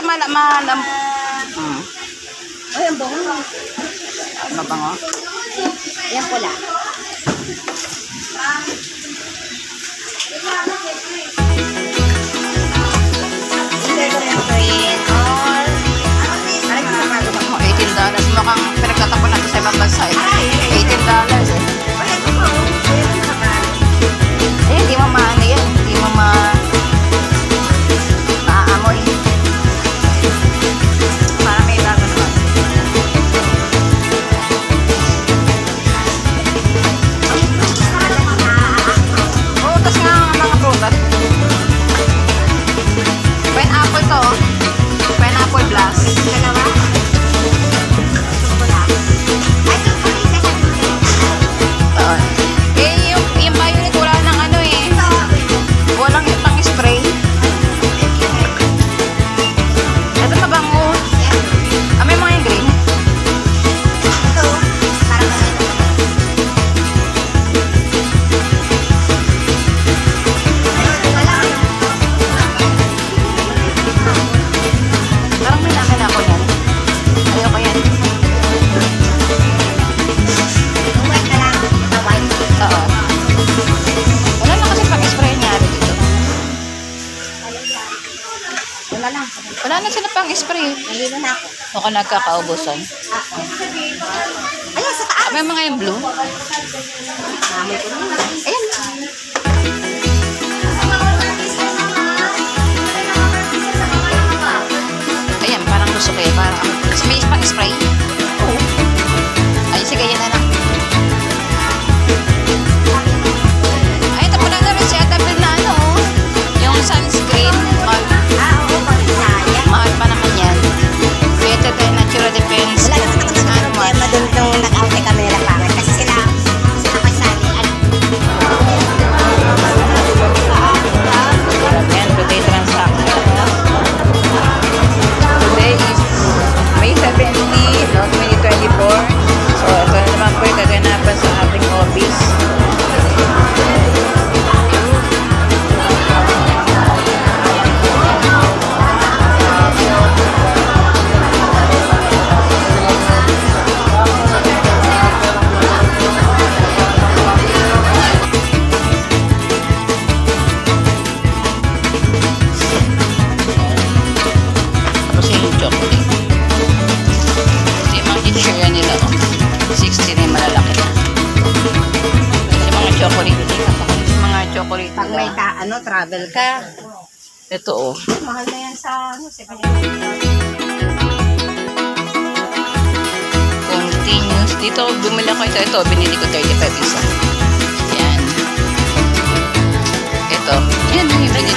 malam. Ay, ang bango. Mabango. Yan pula. $18. Mukhang pinagtatapon natin sa ibang bansa. $18 eh. Eh, hindi mo maano yan. Hindi mo maaamoy. Para may bago naman. Oo, tas nga ang mga prutas. Pineapple to. Pineapple blast. Dalawa? Yung violet wala ng ano eh. Walang yung pang-spray. Ito mabango. May mga yung green. Ito. Parang Parang may namin ako yan. Ayoko yan. white na lang. Ito white. Oo. Wala na kasi pang-spray niya dito. Wala lang. Wala na sila pang-spray. Nahilo na ako. Ako nagkakaubusan. Ayan, sa taas. May mga yung blue. Amoy ko na. Ayan. Ayan, parang gusto ko yun. Parang may pang-spray. Oo. Ay, sige, yan na lang. Ay, ito pala na rin siya. Tabi na ano, yung sunscreen. Oo, pag-isaya. Mahal pa naman yan. Better than natural defense. Wala naman ako sa problema dun nung nag-out kami nila pangit. Kasi sila kasali. Ayan, today transaction. Today is May 17, 2024. So, ito na naman po yung kaganapan sa ating office. Tapos yung chocolate. Ito yung mga in-share nila. 60 na yung malalaki na. Yung mga chocolate. Yung mga chocolate. Pag may travel ka. Ito oh. Mahal na yan sa sa Continuous. Dito, bumili ako ito. Binili ko 35 isa. Yan. Ito. Yan yung binili.